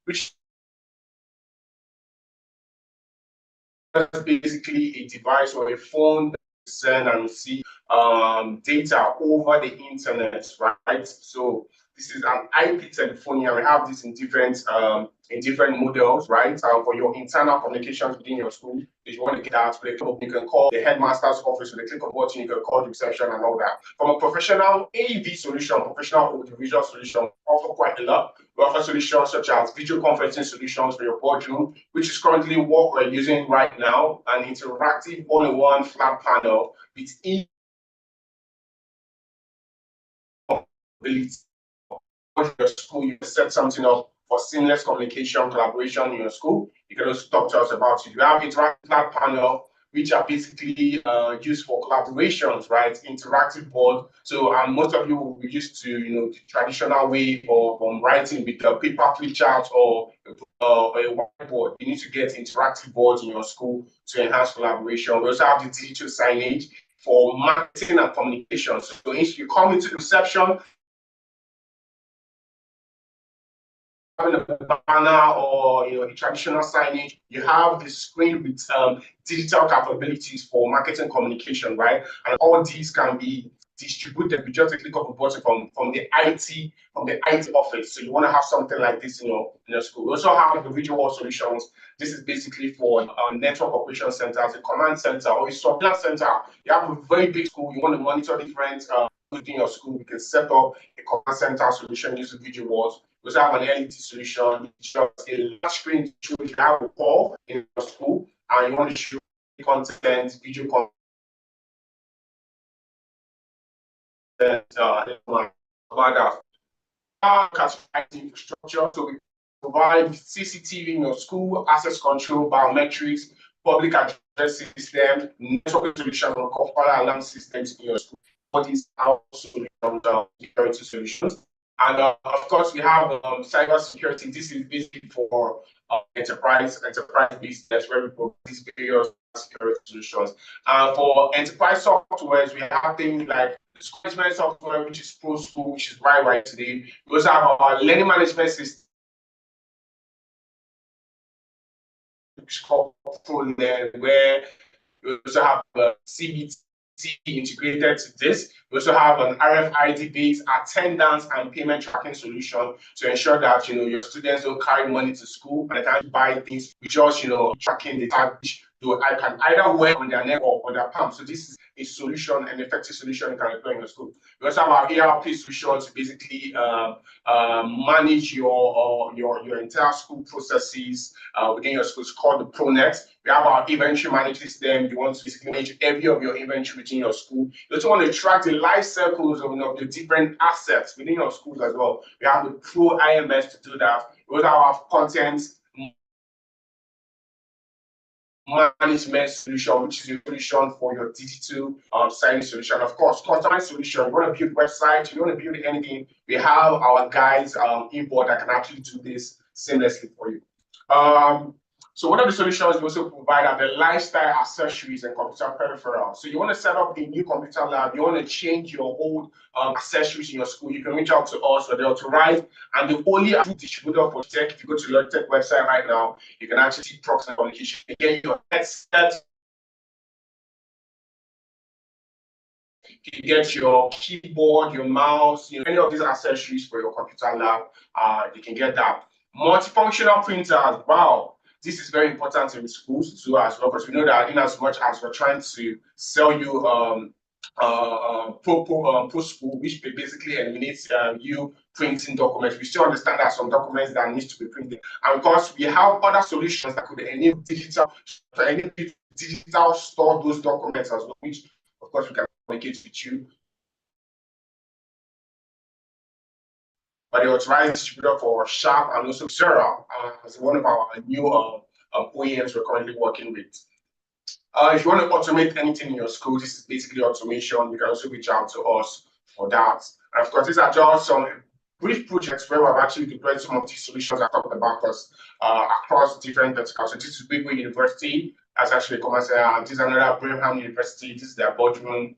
which is basically a device or a phone that send and receive data over the internet, right? So this is an IP telephony, and we have this in different models, right? For your internal communications within your school, if you want to get that, you can call the headmaster's office with a click of a button. You can call the reception and all that. From a professional AV solution, professional audiovisual solution, offer quite a lot. We offer solutions such as video conferencing solutions for your boardroom, which is currently what we're using right now, an interactive all-in-one flat panel with ability for your school. You set something up for seamless communication, collaboration in your school. You can also talk to us about it. We have interactive panel, which are basically used for collaborations, right? Interactive board. So most of you will be used to, the traditional way of writing with a paper flip chart or a whiteboard. You need to get interactive boards in your school to enhance collaboration. We also have the digital signage for marketing and communication. So if you come into the reception, having a banner or a traditional signage, you have the screen with digital capabilities for marketing communication, right? And all these can be distributed with just a click of a button from the IT office. So you want to have something like this in your school. We also have the visual solutions. This is basically for network operation centers, a command center, or a surveillance center. You have a very big school. You want to monitor different within your school. You can set up a command center solution using visuals. We also have an LED solution, which is a large screen to show you have a call in your school, and you want to show content, video content, about that infrastructure. So we provide CCTV in your school, access control, biometrics, public address system, network solution, and fire alarm systems in your school. All these are security solutions. And of course, we have cyber security. This is basically for enterprise business where we provide these various security solutions. For enterprise softwares, we have things like management software, which is Proskool, which is right today. We also have our learning management system, which is called ProLearn, where we also have CBT integrated to this. We also have an RFID-based attendance and payment tracking solution to ensure that your students don't carry money to school and they can't buy things. We just tracking the tag, which I can either wear on their neck or on their palm. So this is a solution, an effective solution you can deploy in your school. We also have our ERP solution to basically manage your entire school processes within your school. It's called the ProNet. We have our inventory management system. You want to basically manage every of your inventory within your school. You also want to track the life cycles of the different assets within your schools as well. We have the Pro IMS to do that. We also have content management solution, which is a solution for your digital signing solution. Of course, customized solution. You want to build websites, you want to build anything. We have our guys inboard that can actually do this seamlessly for you. So one of the solutions we also provide are the lifestyle accessories and computer peripherals. So you want to set up a new computer lab, you want to change your old accessories in your school, you can reach out to us or the authorized and the only distributor for tech. If you go to your tech website right now, you can actually see Proskool communication. You get your headset, you get your keyboard, your mouse, any of these accessories for your computer lab, you can get that. Multifunctional printers, wow. This is very important in schools too as well, because we know that in as much as we're trying to sell you Proskool, which basically eliminates you printing documents, we still understand that some documents that need to be printed. And because we have other solutions that could enable digital store those documents as well, which of course we can communicate with you. But the authorized distributor for Sharp and also Xera as one of our new OEMs we're currently working with. If you want to automate anything in your school, this is basically automation. You can also reach out to us for that. And of course, these are just some brief projects where we've actually deployed some of these solutions I talked about us across different verticals. So this is Bigway University. That's actually a commerce. This is another Birmingham University. This is their boardroom.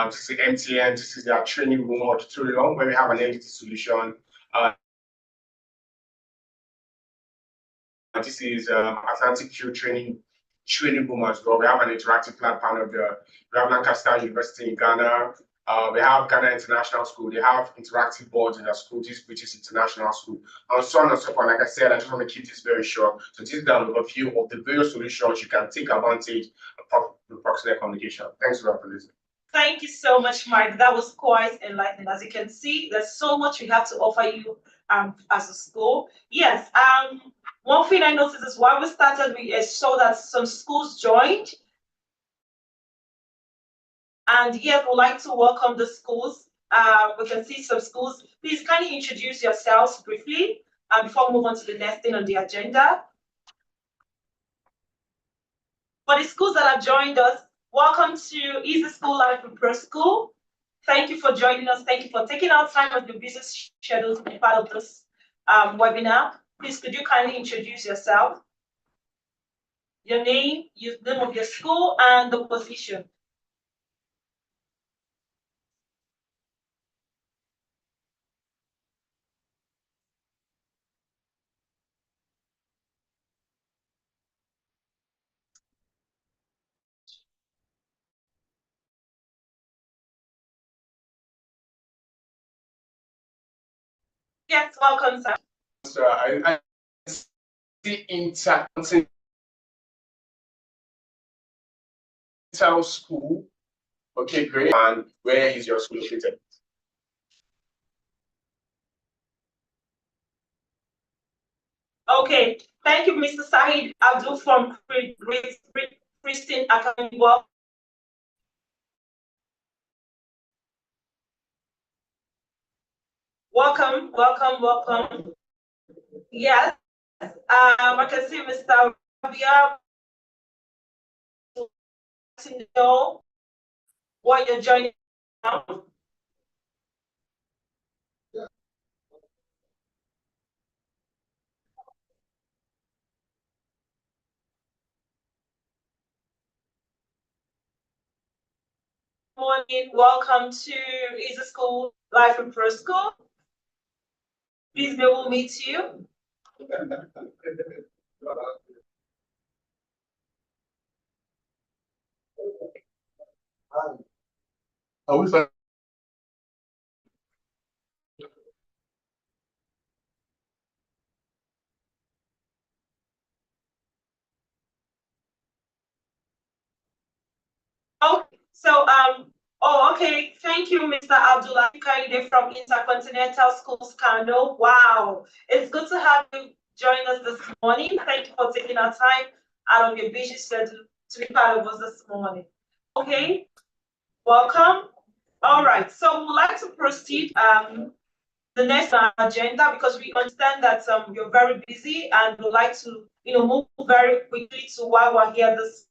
This is MTN. This is their training room auditorium where we have an LED solution. this is Atlantic Field training room as well. We have an interactive flat panel there. We have Lancaster University in Ghana. We have Ghana International School. They have interactive boards in their school, this British International School, and so on and so forth. Like I said, I just want to keep this very short. So this is the overview of the various solutions you can take advantage of proximate communication. Thanks a lot for listening. Thank you so much, Mike. That was quite enlightening. As you can see, there's so much we have to offer you as a school. Yes, one thing I noticed is why we started, we saw that some schools joined. And yes, we'd like to welcome the schools. We can see some schools. Please kindly introduce yourselves briefly before we move on to the next thing on the agenda. For the schools that have joined us, welcome to Easy School Life with Proskool. Thank you for joining us. Thank you for taking out time of your busy schedule to be part of this webinar. Please, could you kindly introduce yourself, your name, the name of your school, and the position. Yes, welcome, sir. So I see Intercontinental School. Okay, great. And where is your school located? Okay, thank you, Mr. Sahid Abdul from Christian Academy. Welcome, welcome, welcome. Yes, I can see Mr. Rabia to know what you're joining now. Morning, welcome to Easy School Life in Proskool. Please, may we meet you. I was like, Okay, so okay, thank you, Mr. Abdullah Kaide from Intercontinental Schools, Kano. Wow, it's good to have you join us this morning. Thank you for taking our time out of your busy schedule to be part of us this morning. Okay, welcome. All right, so we'd like to proceed the next agenda because we understand that you're very busy and would like to move very quickly to why we're here this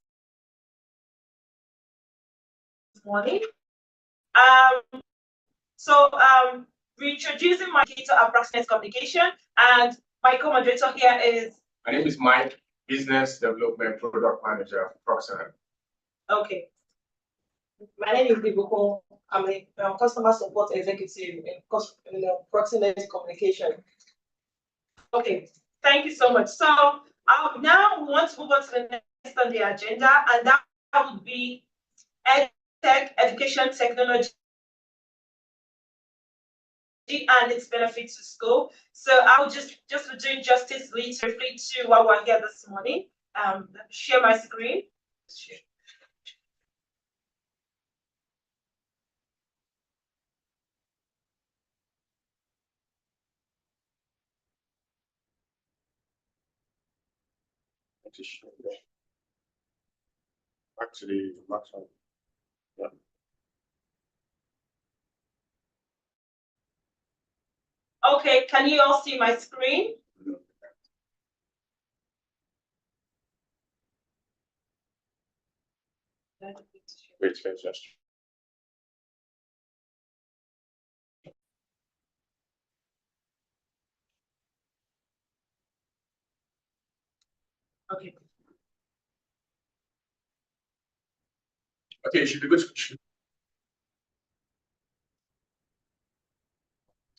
morning. So reintroducing my key to approximate communication, and my co-moderator here is. My name is Mike, Business Development Product Manager for Proskool. Okay. My name is Dibuko. I'm a customer support executive in proximate communication. Okay, thank you so much. So now we want to move on to the next on the agenda, and that would be education technology and its benefits to school. So I'll just to do justice briefly to what we're here this morning. Share my screen. Actually, maximum. Yeah. Okay, can you all see my screen? Wait, just. Okay. Okay, you should be good. It's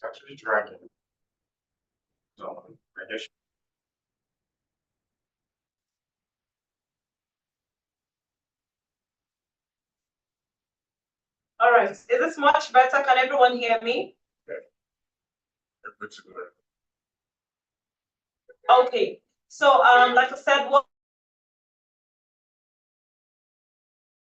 actually dragging. So I guess. All right. Is this much better? Can everyone hear me? Okay. So, like I said,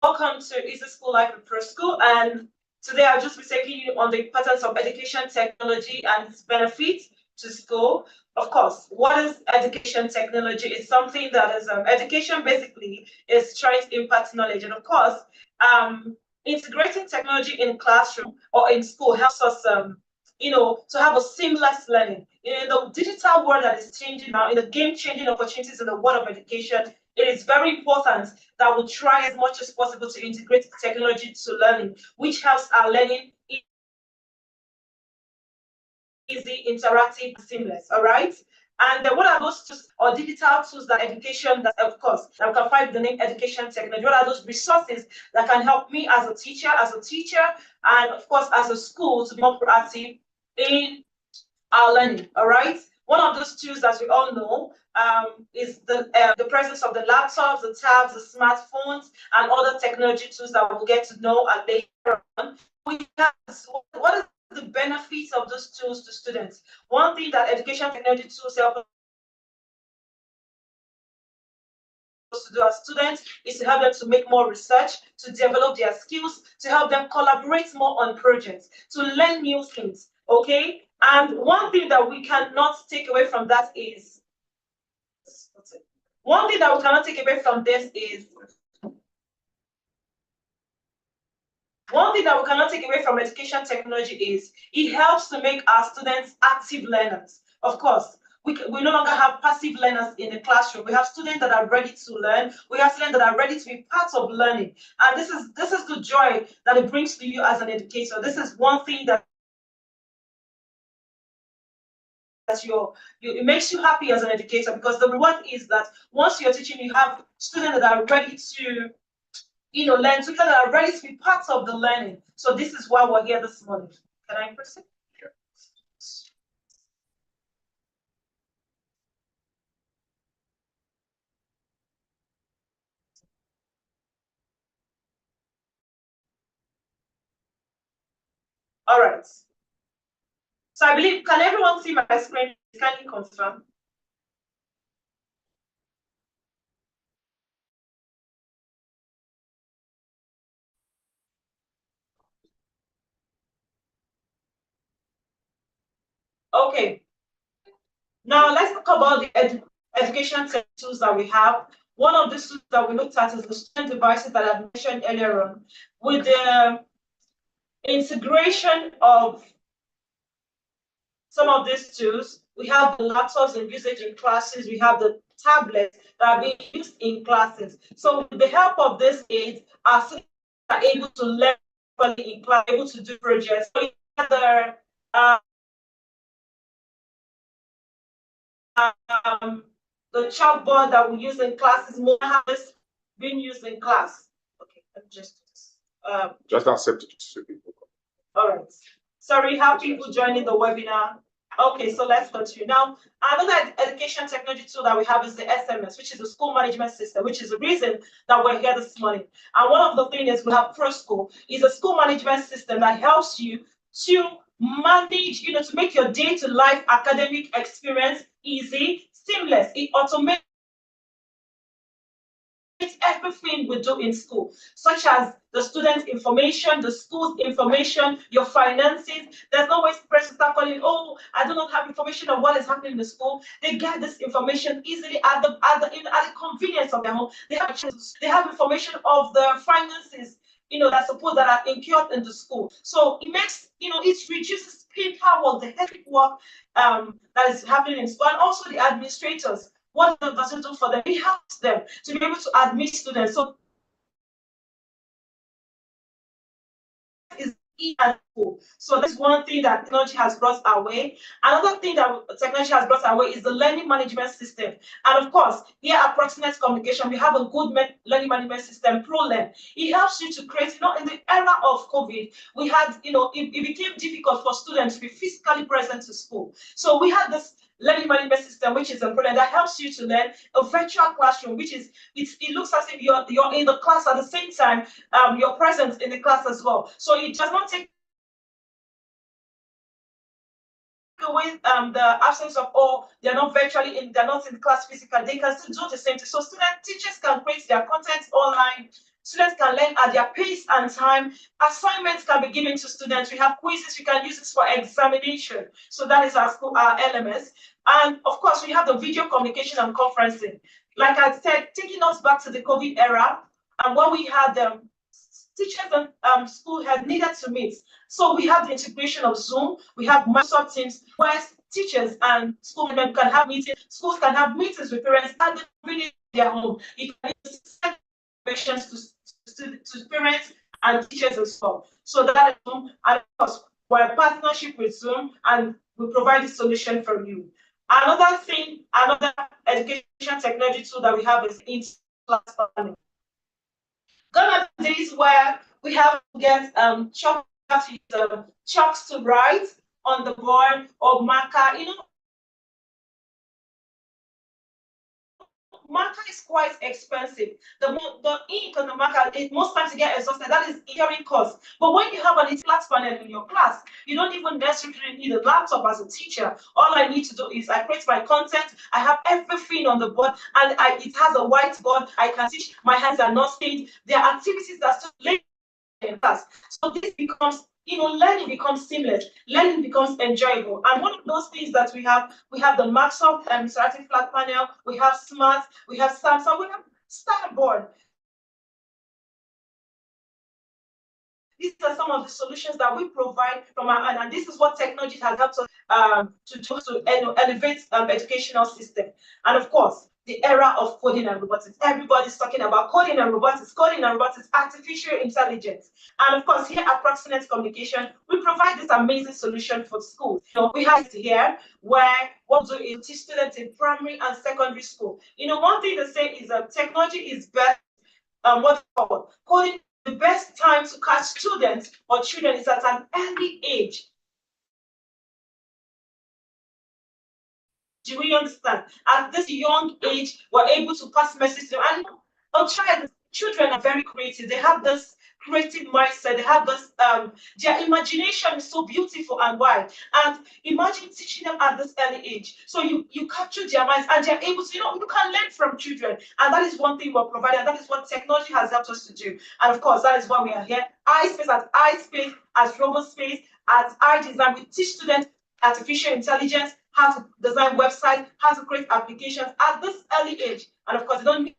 welcome to Easy School Life in Proskool, and today I'll just be taking you on the importance of education technology and its benefits to school. Of course, what is education technology? It's something that is education basically is trying to impart knowledge, and of course, integrating technology in classroom or in school helps us to have a seamless learning. In the digital world that is changing now, in the game-changing opportunities in the world of education, it is very important that we try as much as possible to integrate technology to learning, which helps our learning easy, interactive, seamless. All right. And what are those tools or digital tools that education, that of course, that we can find the name education technology? What are those resources that can help me as a teacher, and of course as a school to be more proactive in our learning? All right. One of those tools that we all know is the presence of the laptops, the tabs, the smartphones, and other technology tools that we'll get to know later on. What is the benefits of those tools to students? One thing that education technology tools help us to do as students is to help them to make more research, to develop their skills, to help them collaborate more on projects, to learn new things. Okay. And one thing that we cannot take away from that is one thing that we cannot take away from this is one thing that we cannot take away from education technology is it helps to make our students active learners. Of course, we no longer have passive learners in the classroom. We have students that are ready to learn. We have students that are ready to be part of learning. And this is the joy that it brings to you as an educator. This is one thing that it makes you happy as an educator, because the reward is that once you're teaching, you have students that are ready to learn, students that are ready to be part of the learning. So this is why we're here this morning. Can I proceed? All right. So I believe, can everyone see my screen? Can you confirm? Okay. Now let's talk about the education tools that we have. One of the tools that we looked at is the student devices that I mentioned earlier on. With the integration of some of these tools, we have the laptops in usage in classes, we have the tablets that are being used in classes. So with the help of this aids, our students are able to learn in class, able to do projects. So the chalkboard that we use in class is more has been used in class. Okay, let me just do this. Just accept it to people. All right. Sorry, have people joining the webinar? Okay, so let's continue. Now, another education technology tool that we have is the SMS, which is the school management system, which is the reason that we're here this morning. And one of the things is we have Proskool, is a school management system that helps you to manage, to make your day-to-life academic experience easy, seamless. It automates everything we do in school, such as the student's information, the school's information, your finances. There's no way parents start calling, oh, I do not have information of what is happening in the school. They get this information easily at the convenience of their home. They have information of the finances, that are incurred in the school. So it makes, it reduces paperwork, the hectic work that is happening in school, and also the administrators. What does it do for them? It helps them to be able to admit students. So is equal. So that's one thing that technology has brought our way. Another thing that technology has brought our way is the learning management system. And of course, here at Proximus Communication, we have a good learning management system, ProLearn. It helps you to create, in the era of COVID, we had, it became difficult for students to be physically present to school. So we had this learning management system, which is important, that helps you to learn. A virtual classroom, which is it looks as if you're in the class at the same time. You're present in the class as well. So it does not take away the absence of, oh, they're not virtually in, they're not in class physically. They can still do the same thing. So teachers can create their content online. Students can learn at their pace and time. Assignments can be given to students. We have quizzes. We can use this for examination. So that is our school, our LMS. And of course, we have the video communication and conferencing. Like I said, taking us back to the COVID era, and what we had, teachers and school had needed to meet. So we have the integration of Zoom. We have Microsoft Teams, where teachers and school members can have meetings. Schools can have meetings with parents at their home. You can send questions to parents and teachers as well. So that is Zoom, and of course, we're a partnership with Zoom, and we provide the solution for you. Another thing, another education technology tool that we have is in-class planning. Gone are the days where we have to get chalks to write on the board or marker. You know, marker is quite expensive. The ink on the marker, most times you get exhausted. That is carrying cost. But when you have an flat panel in your class, you don't even necessarily need a laptop as a teacher. All I need to do is I create my content. I have everything on the board, and it has a whiteboard. I can teach. My hands are not stained. There are activities that still late in class. So this becomes, learning becomes seamless, learning becomes enjoyable. And one of those things that we have the Microsoft interactive flat panel, we have Smart, we have Samsung, we have Starboard. These are some of the solutions that we provide from our end, and this is what technology has helped us to elevate educational system. And of course, the era of coding and robotics. Everybody's talking about coding and robotics, artificial intelligence. And of course, here at Proximate Communication, we provide this amazing solution for schools. We have it here where what we do is teach students in primary and secondary school. One thing to say is that technology is best, coding, the best time to catch students or children is at an early age. Do we understand? At this young age, we're able to pass messages to them. And children are very creative. They have this creative mindset. They have this, their imagination is so beautiful and wide. And imagine teaching them at this early age. So you capture their minds, and they're able to, you can learn from children. And that is one thing we're providing. That is what technology has helped us to do. And of course, that is why we are here. iSpace, as RoboSpace, as iDesign, we teach students artificial intelligence, how to design websites, how to create applications at this early age. And of course, you don't need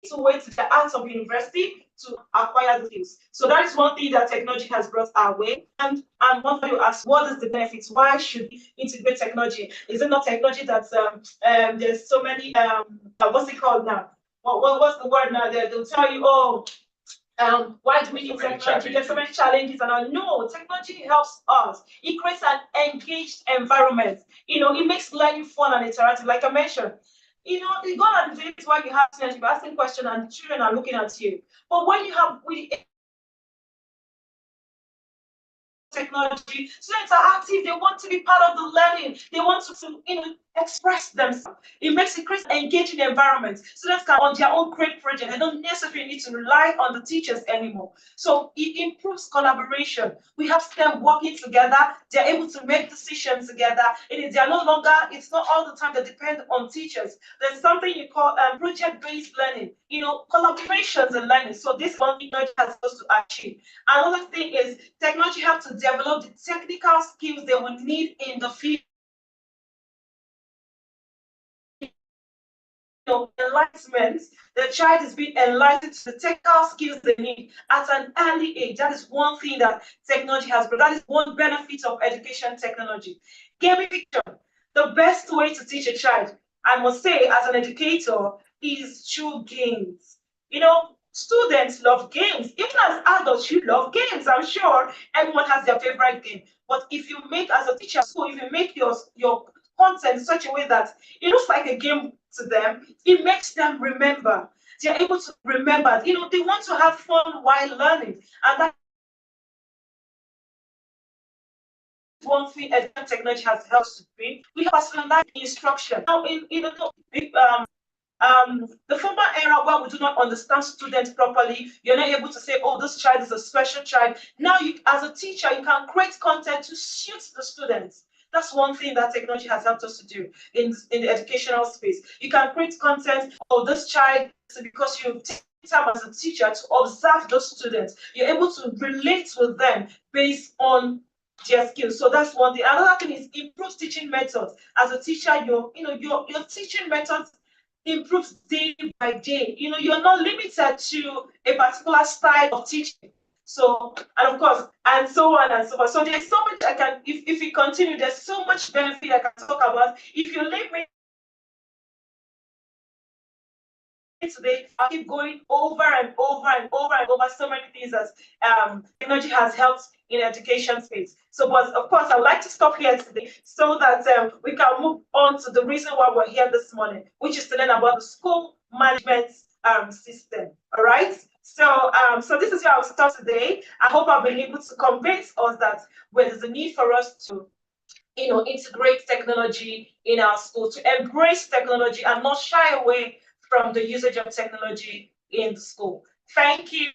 to wait to the arts of university to acquire the skills. So that is one thing that technology has brought our way. And one thing you ask, what is the benefits? Why should we integrate technology? Is it not technology that's there's so many what's it called now? What's the word now? They'll tell you, oh, why do we need technology? There's so many challenges, and I know technology helps us. It creates an engaged environment. It makes learning fun and interactive, like I mentioned. The gone are the days where you have students, you're asking questions, and children are looking at you. But when you have really technology, students are active, they want to be part of the learning, they want to express themselves. It makes it create an engaging environment. Students can on their own create projects. They don't necessarily need to rely on the teachers anymore. So it improves collaboration. We have them working together, they're able to make decisions together. They're no longer, it's not all the time they depend on teachers. There's something you call project-based learning, collaborations and learning. So this is one thing technology has supposed to achieve. Another thing is technology has to develop the technical skills they will need in the field. Enlightenment, the child is being enlightened to the technical skills they need at an early age. That is one thing that technology has brought. That is one benefit of education technology. Gamification. The best way to teach a child, I must say, as an educator, is through games. Students love games. Even as adults, you love games. I'm sure everyone has their favorite game. But if you make, as a teacher, so if you make your content in such a way that it looks like a game to them, it makes them remember. They're able to remember. They want to have fun while learning, and that one thing education technology has helped to bring. We have personalized instruction. Now, the former era where we do not understand students properly, you're not able to say, oh, this child is a special child. Now, you, as a teacher, you can create content to suit the students. That's one thing that technology has helped us to do in the educational space. You can create content, oh, this child, because you take time as a teacher to observe those students. You're able to relate with them based on their skills. So that's one thing. Another thing is improve teaching methods. As a teacher, your teaching methods improves day by day. You're not limited to a particular style of teaching. So, and of course, and so on and so forth. So there's so much I can, if we continue, there's so much benefit I can talk about. If you leave me today, I'll keep going over and over and over and over so many things that technology has helped in education space. So, but of course, I'd like to stop here today so that we can move on to the reason why we're here this morning, which is to learn about the school management system. All right. So, so this is where I'll start today. I hope I've been able to convince us that there's a need for us to integrate technology in our school, to embrace technology and not shy away from the usage of technology in the school. Thank you.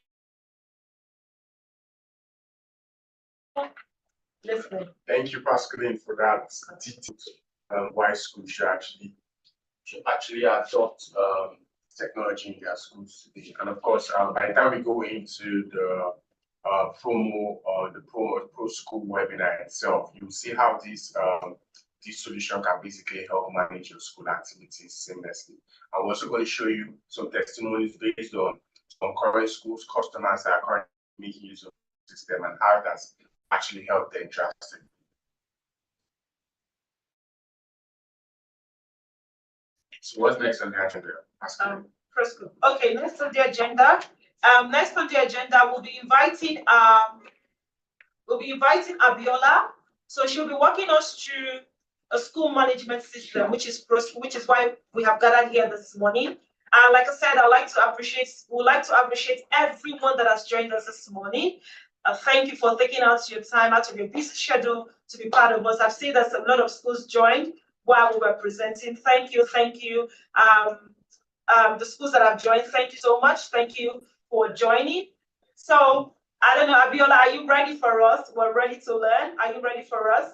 Listening. Thank you, Proskool, for that detailed why schools should actually adopt technology in their schools today. And of course, by the time we go into the Proskool webinar itself, you'll see how this solution can basically help manage your school activities seamlessly. I'm also going to show you some testimonies based on some current schools, customers that are currently making use of the system and how that's actually helped them drastically. So what's next on the agenda? Proskool. Okay, next on the agenda. Next on the agenda, we'll be inviting Abiola. So she'll be walking us through a school management system, which is why we have gathered here this morning. And like I said, we'd like to appreciate everyone that has joined us this morning. Thank you for taking out your time out of your busy schedule to be part of us. I've seen that a lot of schools joined while we were presenting. Thank you. The schools that have joined, thank you so much. Thank you for joining. So I don't know, Abiola, are you ready for us? We're ready to learn. Are you ready for us?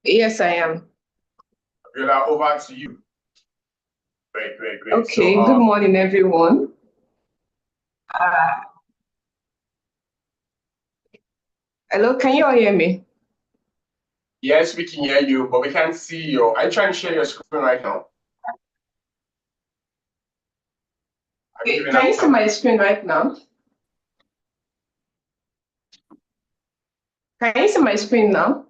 Yes, I am. Abiola, over to you. Great. Okay, so, good morning, everyone. Hello, can you all hear me? Yes, we can hear you, but we can't see you. Are you trying to share your screen right now? Okay, can you see my screen right now? Can you see my screen now?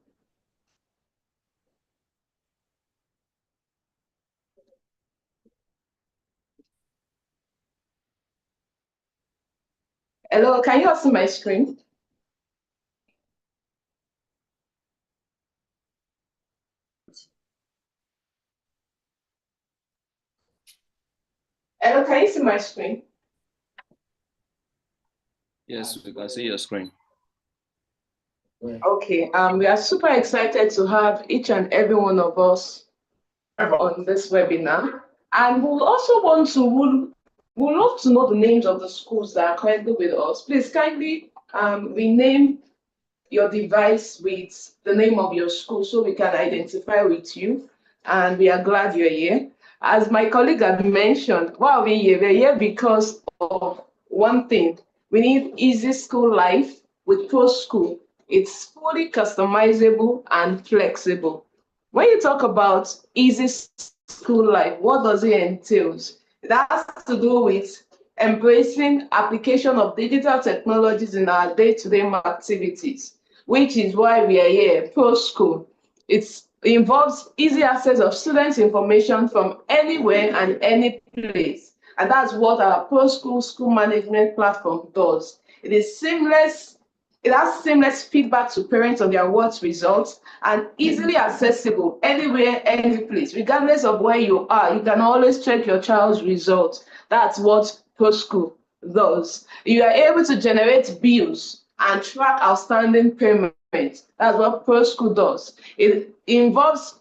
Hello, can you all see my screen? Hello, can you see my screen? Yes, we can see your screen. Okay, we are super excited to have each and every one of us on this webinar. And we'll also we'd love to know the names of the schools that are currently with us. Please kindly rename your device with the name of your school so we can identify with you. And we are glad you're here. As my colleague had mentioned, why are we here? We're here because of one thing. We need easy school life with Proskool. It's fully customizable and flexible. When you talk about easy school life, what does it entail? It has to do with embracing application of digital technologies in our day-to-day activities, which is why we are here, Proskool. It involves easy access of students' information from anywhere and any place. And that's what our Proskool school management platform does. It is seamless. It has seamless feedback to parents on their work results and easily accessible anywhere, any place. Regardless of where you are, you can always check your child's results. That's what Proskool does. You are able to generate bills and track outstanding payments. That's what Proskool does. It involves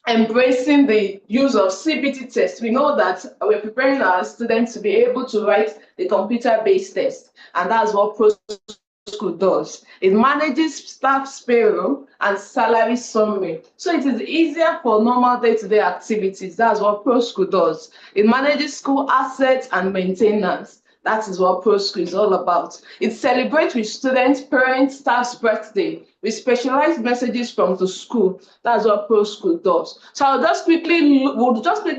embracing the use of CBT tests. We know that we're preparing our students to be able to write the computer-based test, and that's what Proskool does. It manages staff's payroll and salary summary. So it is easier for normal day-to-day activities. That's what Proskool does. It manages school assets and maintenance. That is what Proskool is all about. It celebrates with students, parents, staff's birthday with specialized messages from the school. That's what Proskool does. So we'll just quickly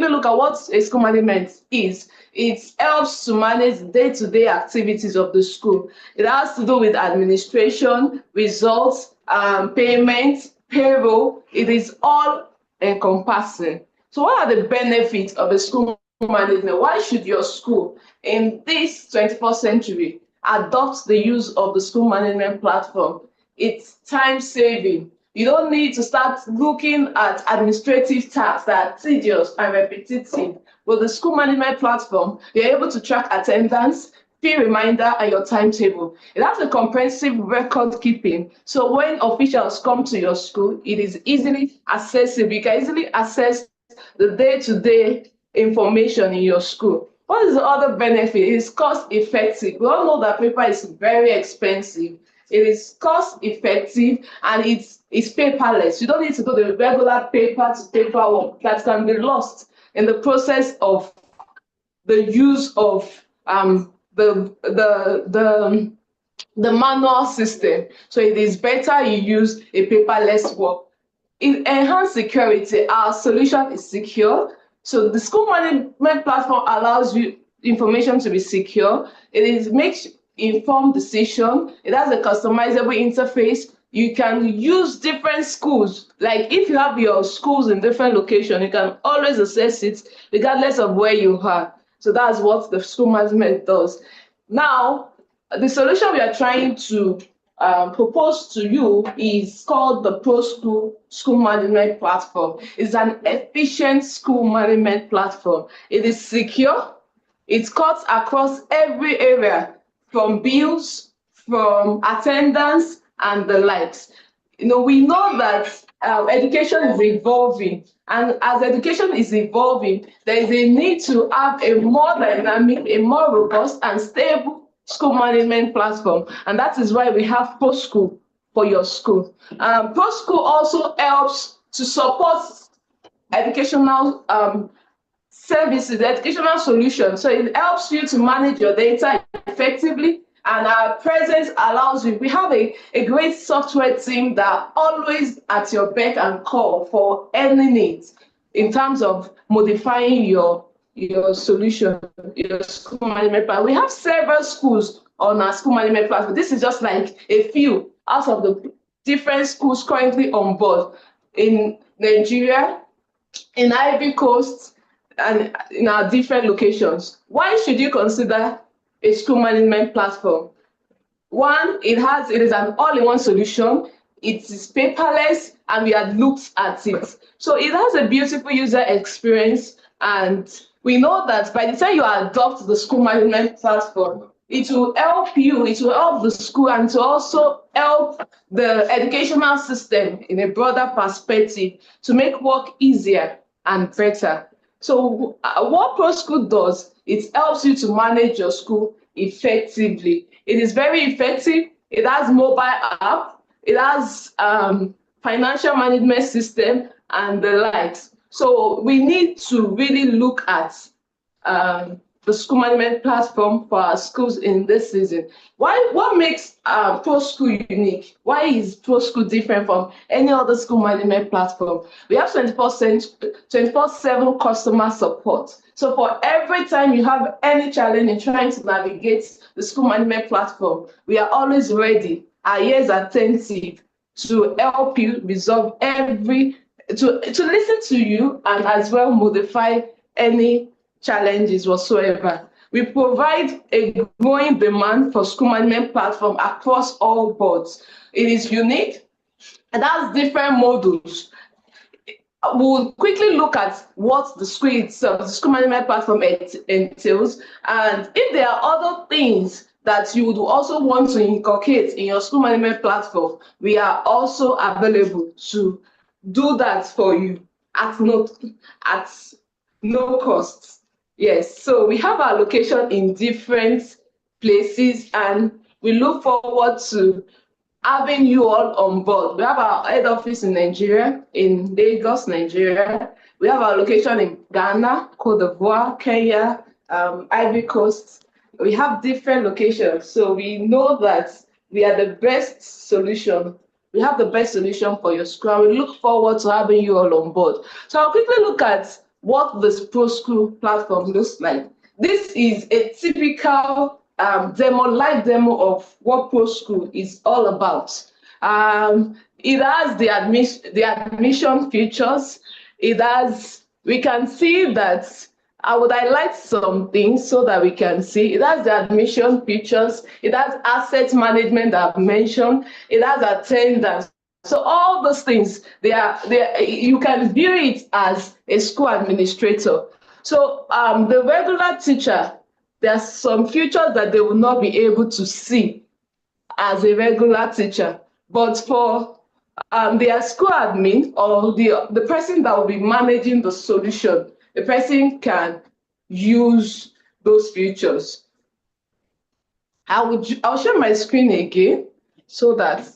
look at what a school management is. It helps to manage day-to-day activities of the school. It has to do with administration, results, payments, payroll. It is all encompassing. So what are the benefits of a school management? Why should your school in this 21st century adopt the use of the school management platform? It's time saving. You don't need to start looking at administrative tasks that are tedious and repetitive. With the school management platform, you're able to track attendance, fee reminder, and your timetable. It has a comprehensive record keeping. So when officials come to your school, it is easily accessible. You can easily access the day-to-day information in your school. What is the other benefit? It is cost effective. We all know that paper is very expensive. It is cost effective and it's paperless. You don't need to do the regular paper to paper work that can be lost in the process of the use of the manual system. So it is better you use a paperless work. It enhances security. Our solution is secure. So the school management platform allows you information to be secure. Makes informed decision. It has a customizable interface. You can use different schools. Like if you have your schools in different locations, you can always access it regardless of where you are. So that's what the school management does. Now, the solution we are trying to propose to you is called the Proskool School Management Platform. It's an efficient school management platform. It is secure. It cuts across every area, from bills, from attendance, and the likes. We know that education is evolving, and as education is evolving, there is a need to have a more dynamic, a more robust, and stable school management platform, and that is why we have Proskool for your school. Proskool also helps to support educational services, educational solutions. So it helps you to manage your data effectively, and our presence allows you. We have a great software team that are always at your beck and call for any needs in terms of modifying your solution, your school management plan. We have several schools on our school management platform. This is just like a few out of the different schools currently on board in Nigeria, in Ivory Coast, and in our different locations. Why should you consider a school management platform? One, it is an all-in-one solution. It is paperless, and we had looked at it. So it has a beautiful user experience, and we know that by the time you adopt the school management platform, it will help you, it will help the school, and to also help the educational system in a broader perspective to make work easier and better. So what Proskool does, it helps you to manage your school effectively. It is very effective. It has mobile app. It has financial management system and the likes. So we need to really look at the school management platform for our schools in this season. What makes Proskool unique? Why is Proskool different from any other school management platform? We have 24/7 customer support. So for every time you have any challenge in trying to navigate the school management platform, we are always ready. Our ears are attentive to help you resolve to listen to you and as well modify any challenges whatsoever. We provide a growing demand for school management platform across all boards. It is unique and has different modules. We'll quickly look at what the school itself, the school management platform entails, and if there are other things that you would also want to inculcate in your school management platform, we are also available to do that for you at no cost. Yes, so we have our location in different places, and we look forward to having you all on board. We have our head office in Nigeria, in Lagos, Nigeria. We have our location in Ghana, Cote d'Ivoire, Kenya, Ivory Coast. We have different locations, so we know that we are the best solution. We have the best solution for your school, and we look forward to having you all on board. So I'll quickly look at what this Proskool platform looks like. This is a typical live demo of what Proskool is all about. It has the admission features. We can see that I would highlight some things so that we can see. It has the admission features. It has asset management that I've mentioned. It has attendance. So all those things, you can view it as a school administrator. So the regular teacher, there are some features that they will not be able to see as a regular teacher. But for their school admin or the person that will be managing the solution, the person can use those features. I'll share my screen again so that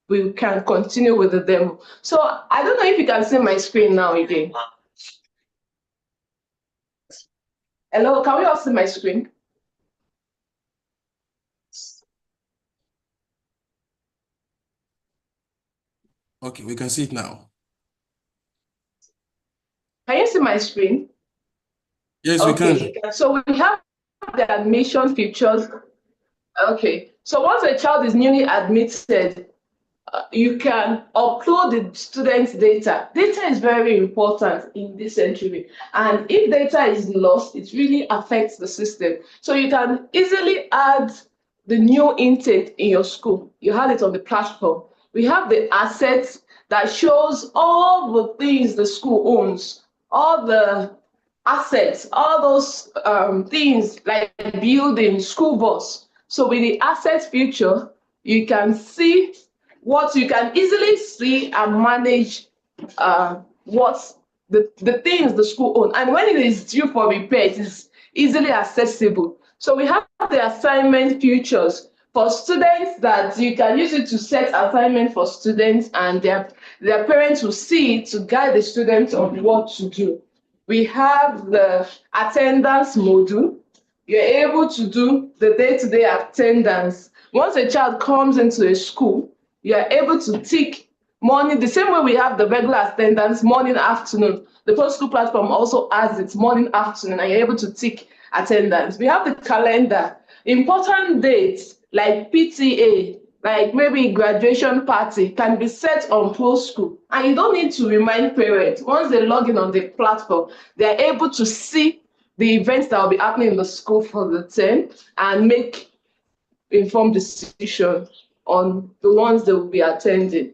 we can continue with the demo. So I don't know if you can see my screen now again. Hello, can we all see my screen? Okay, we can see it now. Can you see my screen? Yes, okay. We can. So we have the admission features. Okay, so once a child is newly admitted, you can upload the student's data. Data is very important in this century. And if data is lost, it really affects the system. So you can easily add the new intake in your school. You have it on the platform. We have the assets that shows all the things the school owns, all the assets, all those things like building, school bus. So with the assets feature, you can see what you can easily see and manage what the things the school own. And when it is due for repair, it is easily accessible. So we have the assignment features for students that you can use it to set assignment for students, and their parents will see it to guide the students on what to do. We have the attendance module. You're able to do the day-to-day attendance. Once a child comes into a school, you are able to tick morning, the same way we have the regular attendance, morning, afternoon. The Proskool platform also has its morning, afternoon, and you're able to tick attendance. We have the calendar. Important dates like PTA, like maybe graduation party, can be set on Proskool. And you don't need to remind parents. Once they log in on the platform, they're able to see the events that will be happening in the school for the term and make informed decision on the ones they will be attending.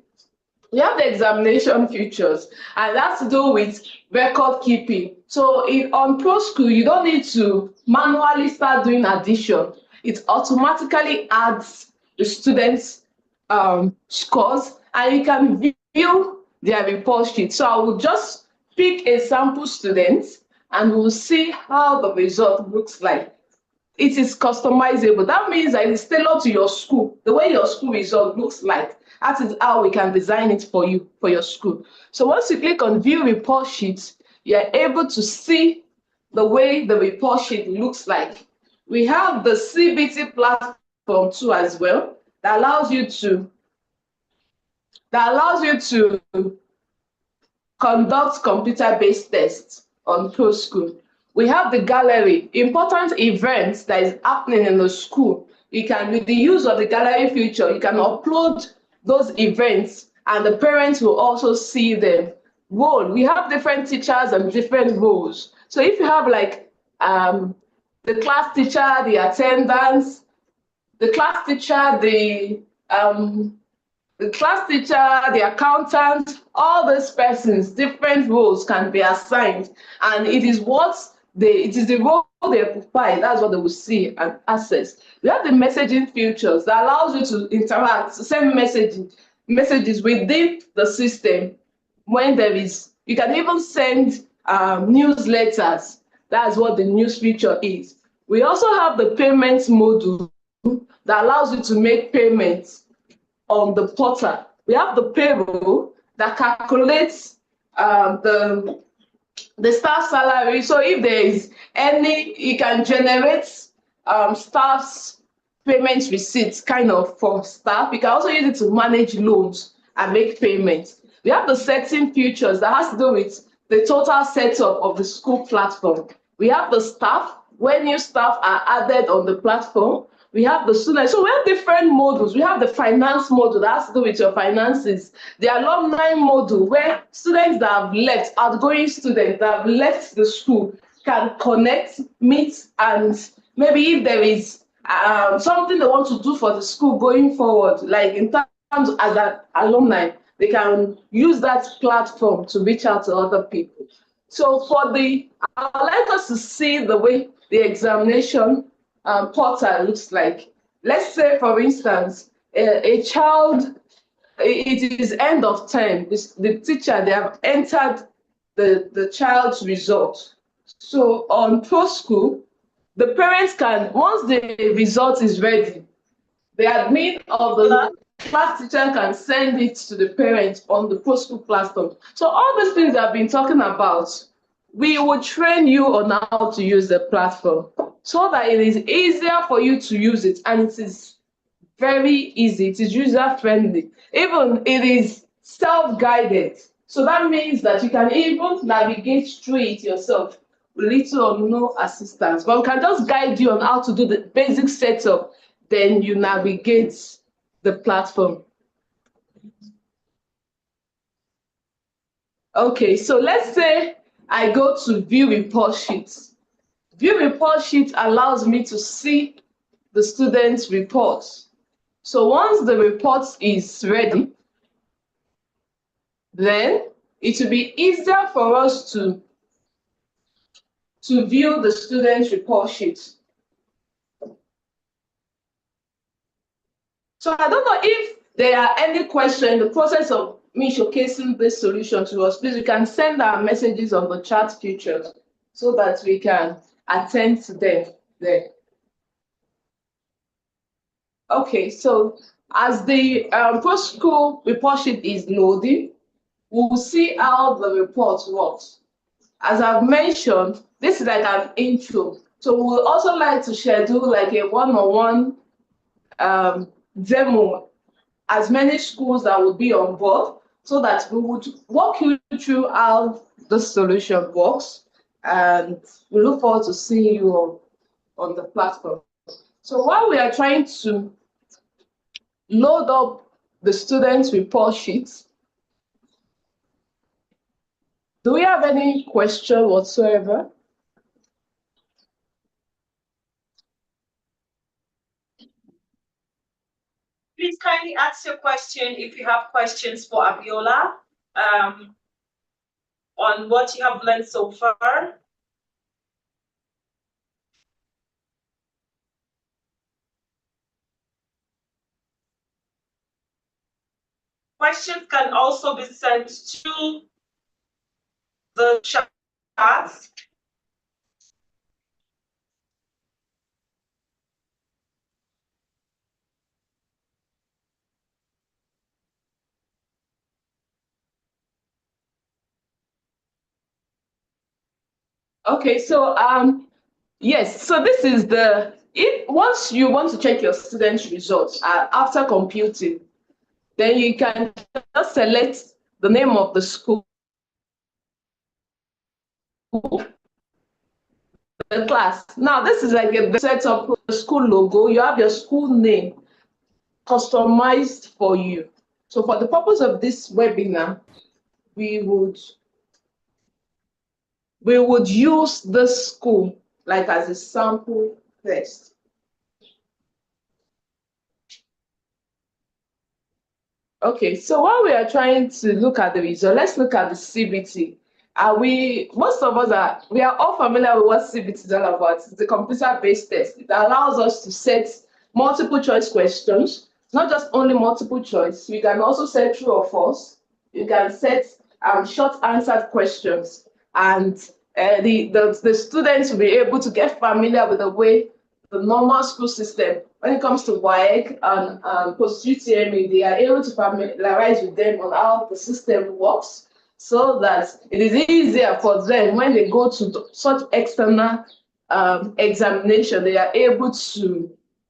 We have the examination features, and that's to do with record keeping. So on Proskool, you don't need to manually start doing addition. It automatically adds the students' scores, and you can view their report sheet. So I will just pick a sample student, and we'll see how the result looks like. It is customizable. That means that it's tailored to your school, the way your school result looks like. That is how we can design it for you, for your school. So once you click on view report sheets, you're able to see the way the report sheet looks like. We have the CBT platform too as well, that allows you to conduct computer-based tests on Proskool. We have the gallery, important events that is happening in the school. You can, with the use of the gallery feature, you can upload those events and the parents will also see them. Role, we have different teachers and different roles. So if you have like the class teacher, the attendance, the class teacher, the class teacher, the accountant, all those persons, different roles can be assigned, and it is the role their profile, that's what they will see and access. We have the messaging features that allows you to interact, send messages within the system. When there is, you can even send newsletters. That's what the news feature is. We also have the payments module that allows you to make payments on the portal. We have the payroll that calculates the staff salary. So if there is any, you can generate staff's payment receipts kind of for staff. You can also use it to manage loans and make payments. We have the setting features that has to do with the total setup of the school platform. We have the staff, when new staff are added on the platform. We have the students. So we have different modules. We have the finance module that has to do with your finances. The alumni module where students that have left, outgoing students that have left the school can connect, meet, and maybe if there is something they want to do for the school going forward, like in terms as an alumni, they can use that platform to reach out to other people. So I'd like us to see the way the examination portal looks like. Let's say, for instance, a child, it is end of term. The teacher, they have entered the child's result. So on Proskool, the parents can, once the result is ready, the admin of the class teacher can send it to the parents on the Proskool platform. So all these things I've been talking about, we will train you on how to use the platform so that it is easier for you to use it, and it is very easy. It is user friendly. Even it is self-guided. So that means that you can even navigate through it yourself with little or no assistance. But we can just guide you on how to do the basic setup. Then you navigate the platform. Okay, so let's say I go to view report sheets. View report sheet allows me to see the student's reports. So once the report is ready, then it will be easier for us to view the student's report sheet. So I don't know if there are any questions in the process of me showcasing this solution to us. Please, you can send our messages on the chat feature so that we can attend to them there. Okay, so as the Proskool report sheet is loading, we'll see how the report works. As I've mentioned, this is like an intro. So we'll also like to schedule like a one-on-one demo, as many schools that will be on board, so that we would walk you through how the solution works. And we look forward to seeing you on the platform. So while we are trying to load up the students' report sheets, do we have any question whatsoever? Please kindly ask your question if you have questions for Abiola on what you have learned so far. Questions can also be sent to the chat. Okay, so yes, so this is once you want to check your students' results after computing, then you can just select the name of the school, the class. Now, this is like a setup of the school logo. You have your school name customized for you. So for the purpose of this webinar, we would use this school like as a sample test. Okay, so while we are trying to look at the result, let's look at the CBT. Most of us we are all familiar with what CBT is all about. It's a computer-based test. It allows us to set multiple choice questions. It's not just only multiple choice. You can also set true or false. You can set short answered questions, and the students will be able to get familiar with the way the normal school system, when it comes to WAEC and post-UTME, they are able to familiarize with them on how the system works, so that it is easier for them when they go to such external examination, they are able to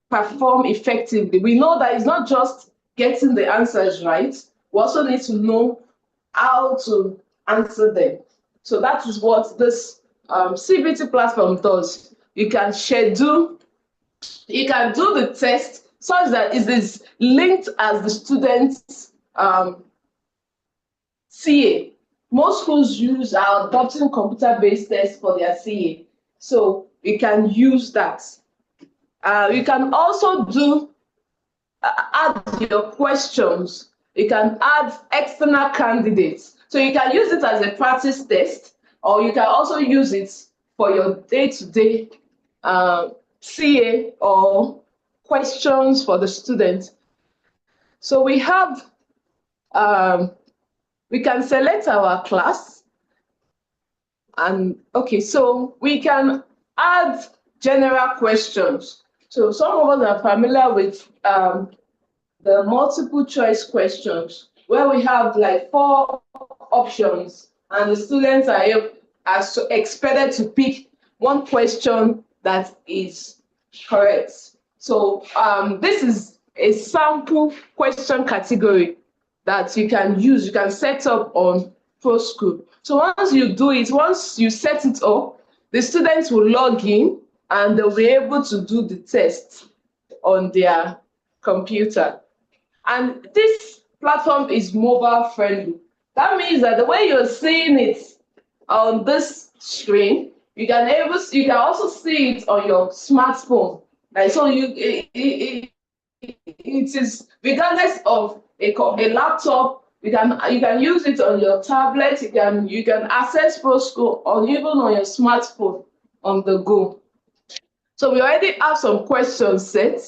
perform effectively. We know that it's not just getting the answers right, we also need to know how to answer them. So that is what this CBT platform does. You can schedule, you can do the test such that it is linked as the student's CA. Most schools are adopting computer-based tests for their CA. So you can use that. You can also add your questions. You can add external candidates. So you can use it as a practice test, or you can also use it for your day-to-day CA or questions for the student. So we have, we can select our class. And okay, so we can add general questions. So some of us are familiar with the multiple choice questions, where we have like 4 options, and the students are so expected to pick one question that is correct. So this is a sample question category that you can use, you can set up on Proskool. So once you do it, once you set it up, the students will log in and they'll be able to do the test on their computer. And this platform is mobile friendly. That means that the way you're seeing it on this screen, you can also see it on your smartphone. Like, so it is regardless of a laptop. You can use it on your tablet. You can access Proskool or even on your smartphone on the go. So we already have some questions set.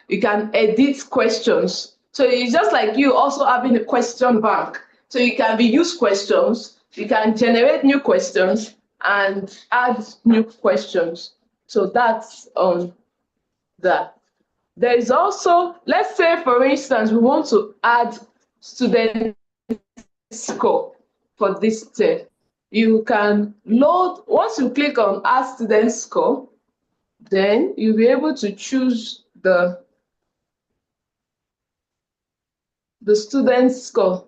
You can edit questions. So it's just like you also having a question bank. So you can reuse questions, you can generate new questions and add new questions. So that's on that. There is also, let's say for instance, we want to add student score for this test. You can load, once you click on add student score, then you'll be able to choose the student score.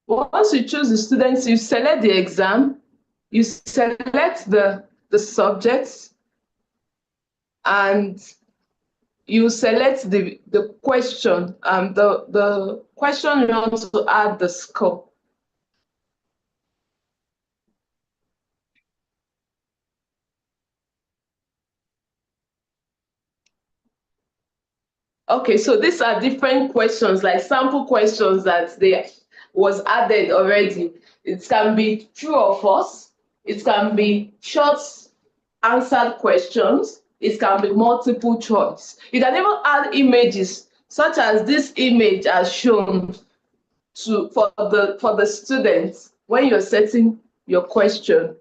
Once you choose the students, you select the exam, you select the subjects, and you select the question, the question you want to add the score. Okay, so these are different questions, like sample questions that was added already. It can be true or false. It can be short answered questions. It can be multiple choice. You can even add images, such as this image as shown for the students when you're setting your question.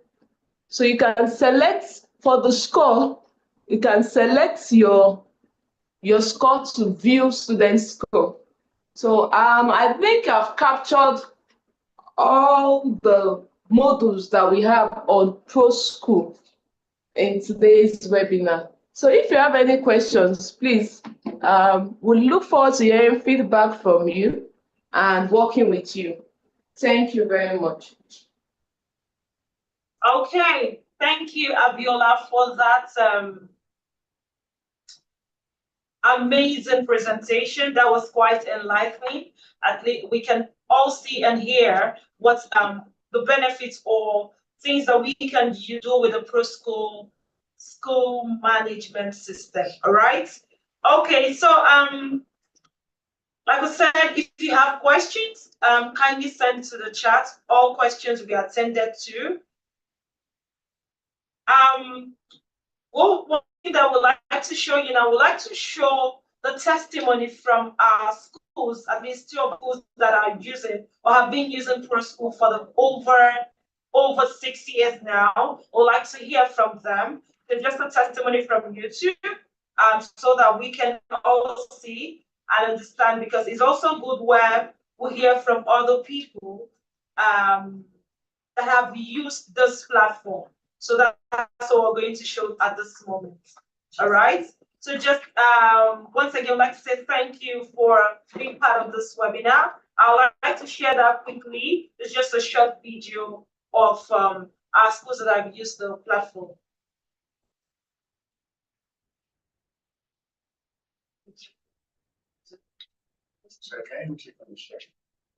So you can select for the score. You can select your score to view student score. So I think I've captured all the modules that we have on Proskool in today's webinar. So if you have any questions, please, we'll look forward to hearing feedback from you and working with you. Thank you very much. Okay, thank you, Abiola, for that amazing presentation. That was quite enlightening. At least we can all see and hear what the benefits or things that we can do with the Proskool school management system. All right. Okay, so like I said, if you have questions, kindly send to the chat. All questions will be attended to. One thing that I would like to show you now, I would like to show the testimony from our schools, at least 2 schools that are using or have been using Proskool for the over 6 years now. I would like to hear from them. It's just a testimony from YouTube, so that we can all see and understand, because it's also good where we hear from other people that have used this platform. So that's what we're going to show at this moment. All right. So just once again, I'd like to say thank you for being part of this webinar. I would like to share that quickly. It's just a short video of our schools that have used the platform. So can you click on the share?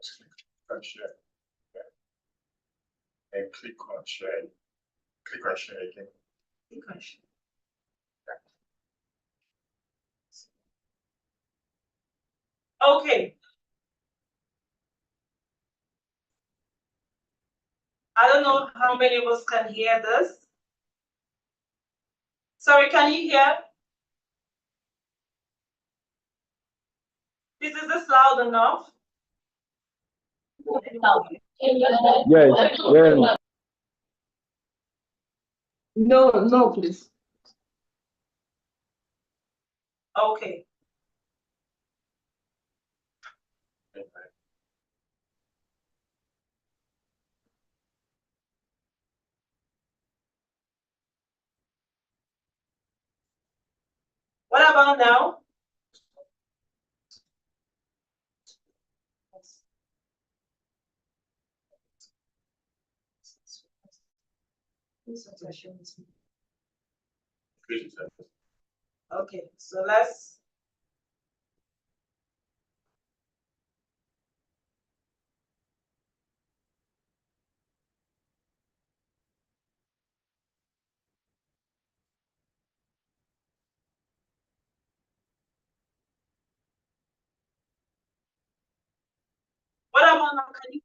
Just click on share. Yeah. And click on share. Click on share again. Click on share. Okay. I don't know how many of us can hear this. Sorry, can you hear? Is this loud enough? Yes, yes. No, please. Okay. What about now? Okay, so let's. What about now? Can you?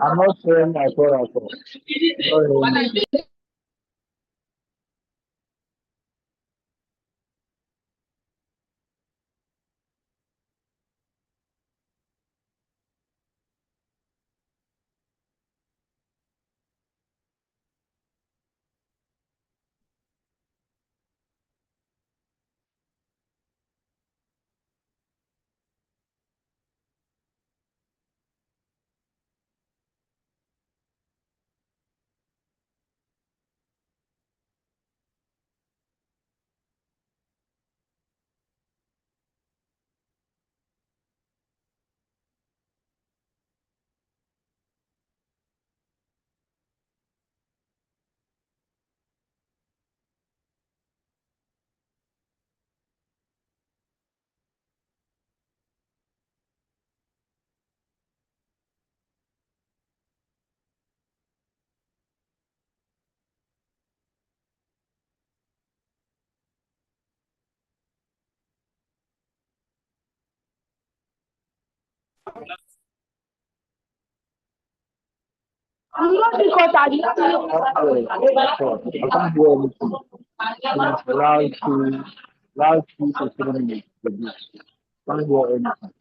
I'm not sharing my phone at all. Sorry. I can't hear anything. It's loud to for 7 minutes. Can't hear anything.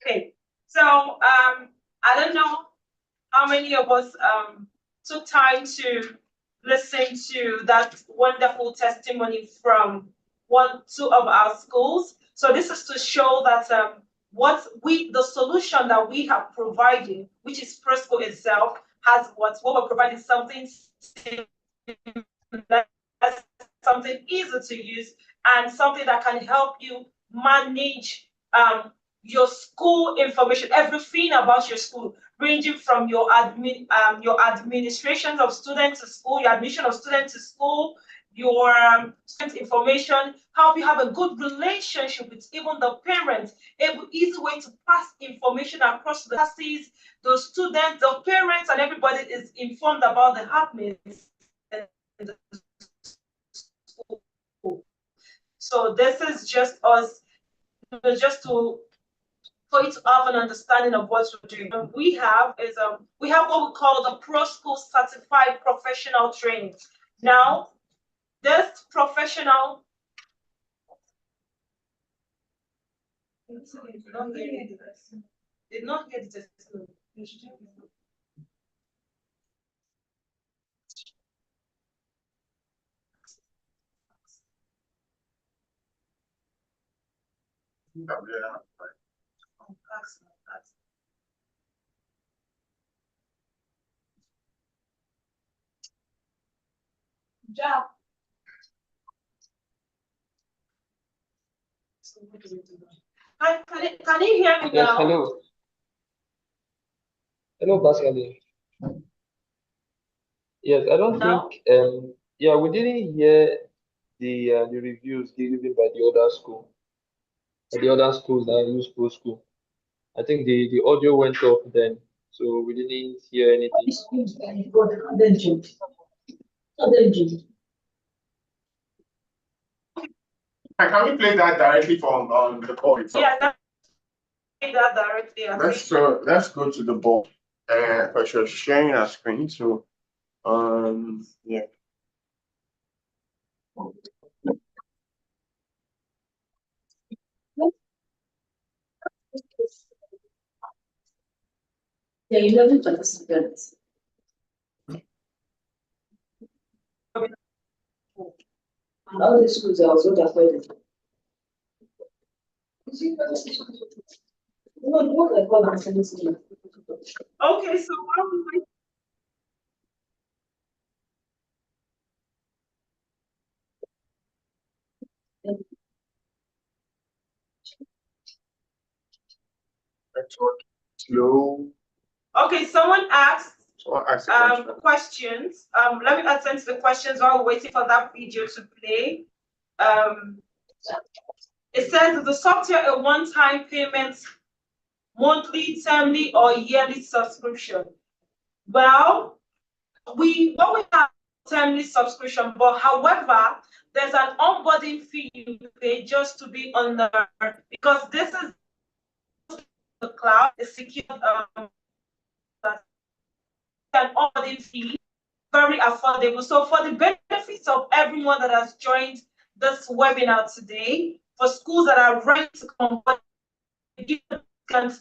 Okay, so I don't know how many of us took time to listen to that wonderful testimony from two of our schools. So this is to show that the solution that we have provided, which is Proskool itself, has what we're providing something that's something easy to use and something that can help you manage your school information, everything about your school, ranging from your your administration of students to school, your admission of students to school, your student information, help you have a good relationship with even the parents, easy way to pass information across the classes, the students, the parents, and everybody is informed about the happenings in the school. So this is just us, just to for you to have an understanding of what we're doing. And we have what we call the Proskool Certified Professional Training. Now, this professional did not get the testimony. Job. Can you hear me Yes, now? hello. Hello, Pascal. Yes, I don't No? think yeah, we didn't hear the reviews given by the other schools that use Proskool. I think the audio went off then, so we didn't hear anything. Can we play that directly from the board itself? Yeah, that's that directly. Let's go to the board. Because you're sharing our screen, so yeah. There are 11 participants. And all the schools are also accredited. Okay, so while we wait. Network slow. Okay, someone asked Someone asked a question. questions. Let me attend to the questions while we're waiting for that video to play. It says, is the software a one-time payment, monthly, termly, or yearly subscription? Well, we have termly subscription, but however, there's an onboarding fee you pay just to be on the, because this is the cloud, is secured, an onboarding fee, very affordable. So for the benefits of everyone that has joined this webinar today, for schools that are ready to convert,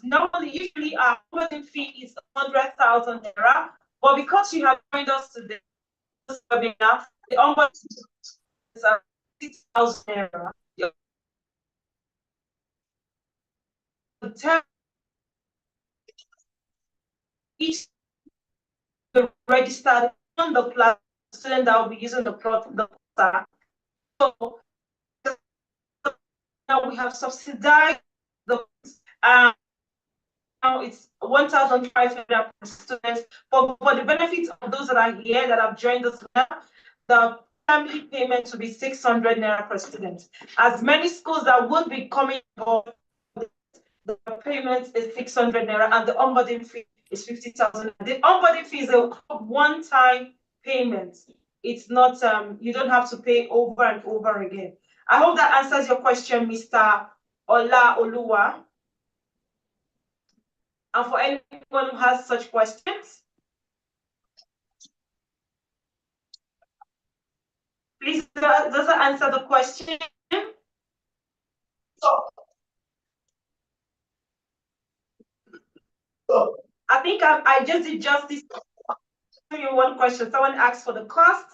normally usually our onboarding fee is 100,000 naira, but because you have joined us today, this webinar, the onboarding is 6,000 naira. Each registered on the platform, student that will be using the platform. So now we have subsidized the now it's 1,500 per students. For the benefits of those that are here that have joined us now, the family payment will be 600 naira per student. As many schools that would be coming on, the payment is 600 naira and the onboarding fee is 50,000. The onboarding fee is a one-time payment. It's not, you don't have to pay over and over again. I hope that answers your question, Mr. Ola Oluwa. And for anyone who has such questions, please, does it answer the question? I think I just did justice to you one question. Someone asked for the cost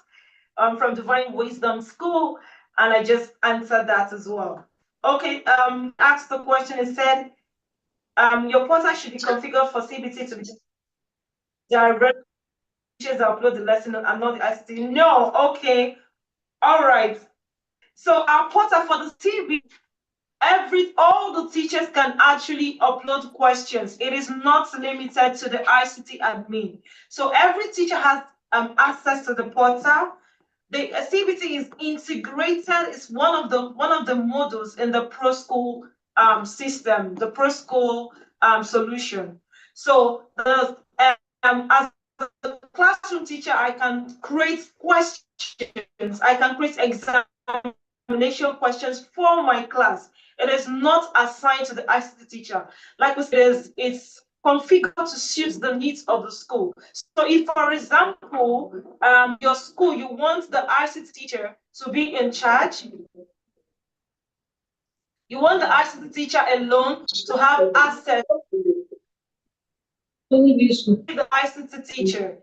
from Divine Wisdom School, and I just answered that as well. Okay, asked the question and said, your portal should be configured for CBT to be direct teachers that upload the lesson and not the ICT. No, okay, all right. So our portal for the CBT, all the teachers can actually upload questions. It is not limited to the ICT admin. So every teacher has access to the portal. The CBT is integrated. It's one of the modules in the Proskool system, the Proskool solution. So the as a classroom teacher, I can create questions. I can create examination questions for my class. It is not assigned to the ICT teacher. Like we said, it's configured to suit the needs of the school. So if, for example, your school, you want the ICT teacher to be in charge, you want the ICT teacher alone to have access to the ICT teacher.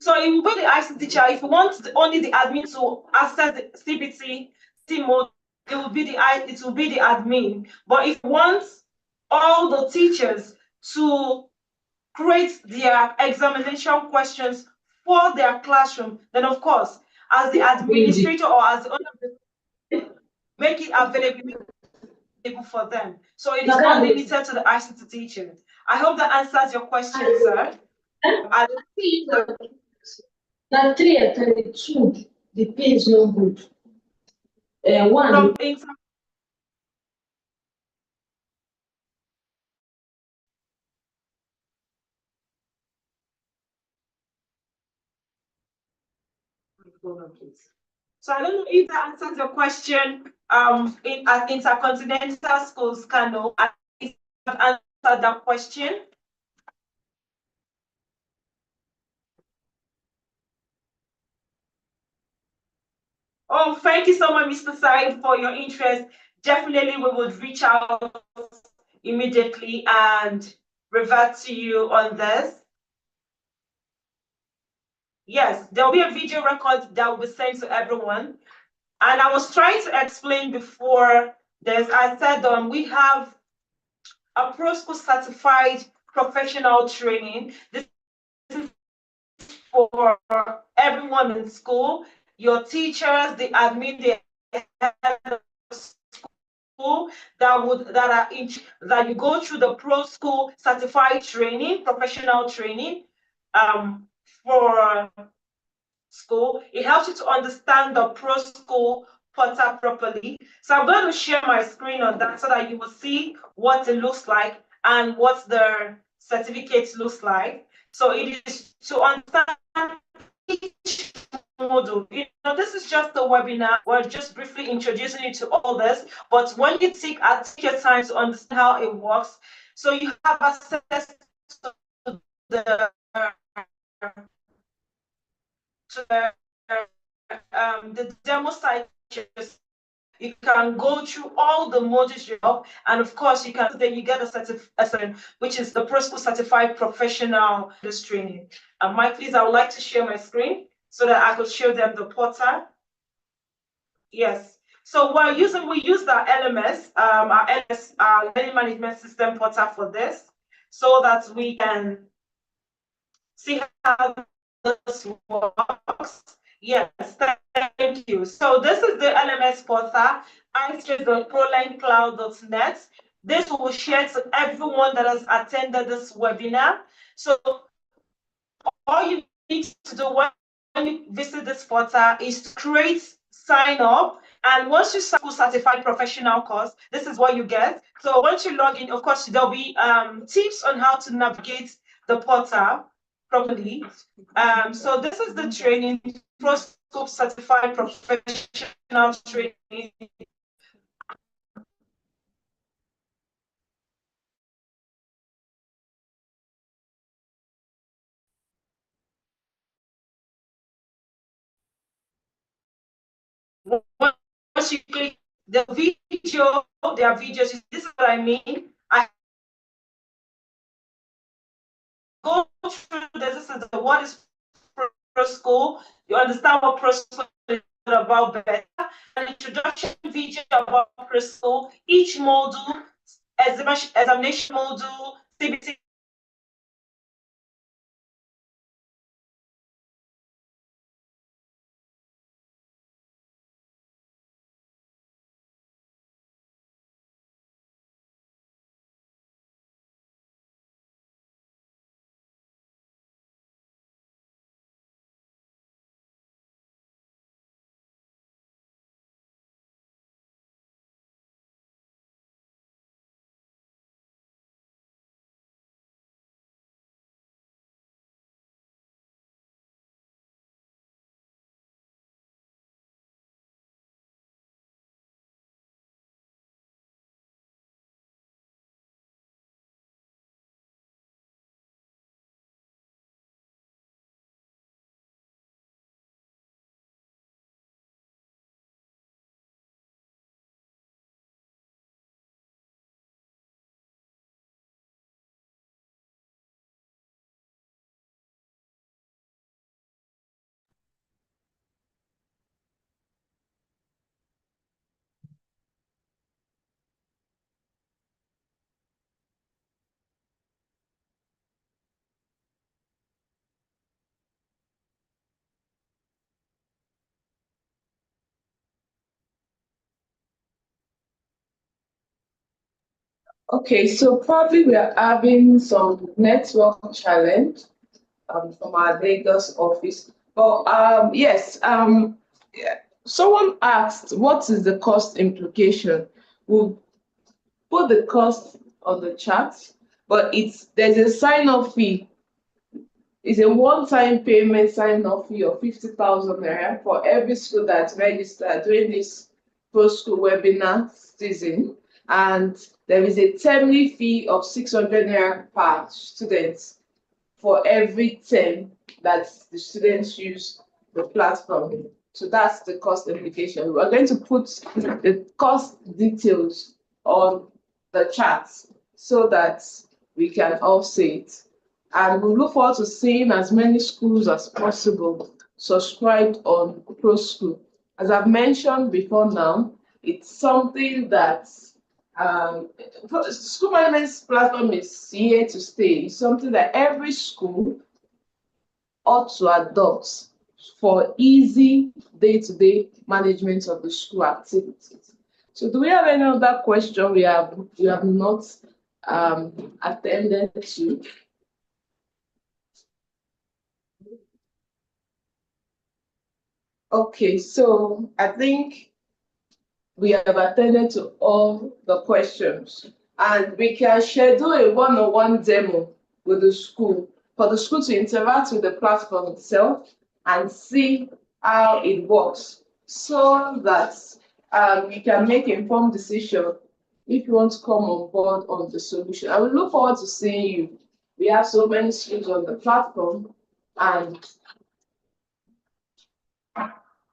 So it will be the ICT teacher. If you want only the admin to access the CBT mode, it will be the admin. But if you want all the teachers to create their examination questions for their classroom, then of course, as the administrator or as the owner, make it available for them. So it is not limited to the ICT teacher. I hope that answers your question, sir. Now 3 and 22, the pay is no good. One. So I don't know if that answers your question. At Intercontinental Schools, Kano, I have answered that question. Oh, thank you so much, Mr. Said, for your interest. Definitely, we would reach out immediately and revert to you on this. Yes, there'll be a video record that will be sent to everyone. And I was trying to explain before this, I said we have a Proskool certified professional training. This is for everyone in school, your teachers, the admin, the head of school that you go through the Proskool certified training, professional training for school. It helps you to understand the Proskool portal properly. So I'm going to share my screen on that so that you will see what it looks like and what the certificates looks like. So it is to understand each module. This is just a webinar. We're just briefly introducing you to all this. But when you take your time to understand how it works, so you have access to the the demo site. You can go through all the modules you have, and of course, then you get a certificate, which is the Proskool Certified Professional this training. Mike, please, I would like to share my screen so that I could show them the portal. Yes. So we use the LMS, our LMS, our learning management system portal for this, so that we can see how this works. Yes, thank you. So this is the LMS portal, iStreet.prolinecloud.net. This will share to everyone that has attended this webinar. So all you need to do when you visit this portal is to create, sign up, and once you certified professional course, this is what you get. So once you log in, of course, there'll be tips on how to navigate the portal properly. So this is the training, Proskool Certified Professional Training. Once you click the video, there are videos. This is what I mean. I go through this. This is the what is Proskool. You understand what Proskool is about better. An introduction video about Proskool. Each module, examination module, CBT. Okay, so probably we are having some network challenge from our Lagos office. But yes, yeah. Someone asked, what is the cost implication? We'll put the cost on the chart, but there's a sign-up fee. It's a one-time payment sign-up fee of 50,000 naira for every school that's registered during this Proskool webinar season. And there is a termly fee of 600 naira per student for every term that the students use the platform So that's the cost implication. We're going to put the cost details on the charts so that we can all see it. And we look forward to seeing as many schools as possible subscribed on Proskool. As I've mentioned before now, it's something that school management platform is here to stay. It's something that every school ought to adopt for easy day-to-day management of the school activities. So do we have any other question we have not attended to? Okay, so I think we have attended to all the questions, and we can schedule a one-on-one demo with the school for the school to interact with the platform itself and see how it works, so that we can make informed decision if you want to come on board on the solution. I will look forward to seeing you. We have so many schools on the platform, and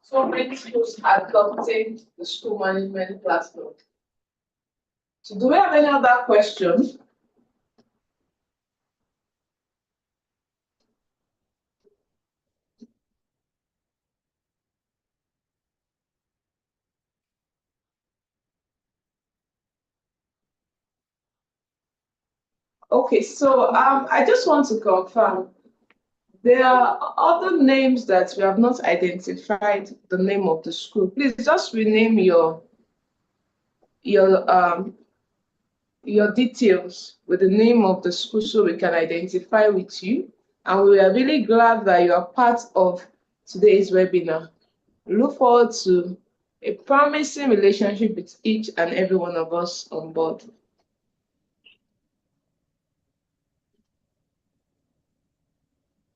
so many schools adopting the school management platform. So do we have any other questions? Okay, so I just want to confirm, there are other names that we have not identified the name of the school. Please just rename your details with the name of the school so we can identify with you. And we are really glad that you are part of today's webinar. We look forward to a promising relationship with each and every one of us on board.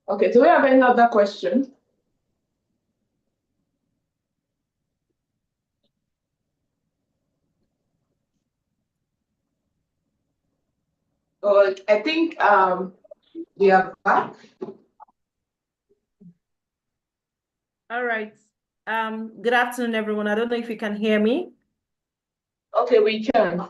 Okay, do we have any other question? I think we are back. All right. Good afternoon, everyone. I don't know if you can hear me. Okay, we can.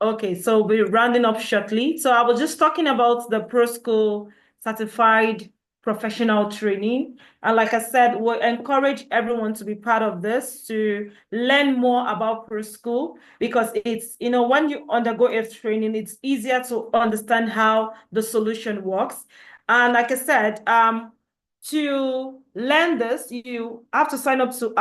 Okay, so we're rounding up shortly. So I was just talking about the Proskool certified professional training. And like I said, we'll encourage everyone to be part of this, to learn more about Proskool, because it's, when you undergo a training, it's easier to understand how the solution works. And like I said, to learn this, you have to sign up to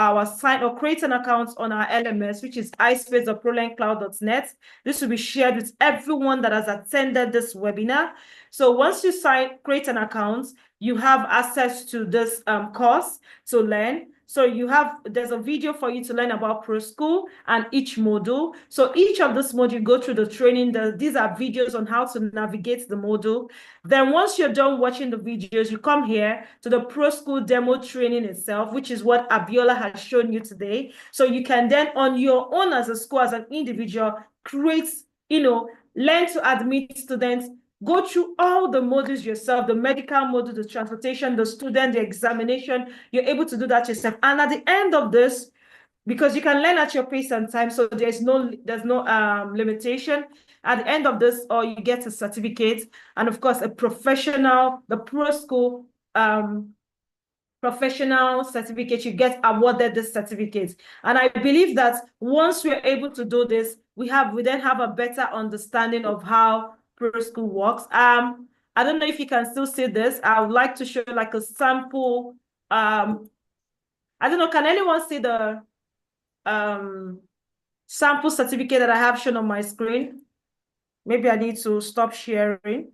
create an account on our LMS, which is ispace.prolearncloud.net. This will be shared with everyone that has attended this webinar. So once you create an account, you have access to this course to learn. So there's a video for you to learn about Proskool and each module. So each of this module, go through the training. These are videos on how to navigate the module. Then once you're done watching the videos, you come here to the Proskool demo training itself, which is what Abiola has shown you today. So you can then, on your own as a school, as an individual, create, learn to admit students, go through all the modules yourself, the medical module, the transportation, the student, the examination. You're able to do that yourself. And at the end of this, because you can learn at your pace and time, so there's no limitation. At the end of this, or you get a certificate, and of course, the Proskool professional certificate, you get awarded this certificate. And I believe that once we're able to do this, we then have a better understanding of how Proskool works. I don't know if you can still see this. I would like to show like a sample. I don't know, can anyone see the sample certificate that I have shown on my screen? Maybe I need to stop sharing.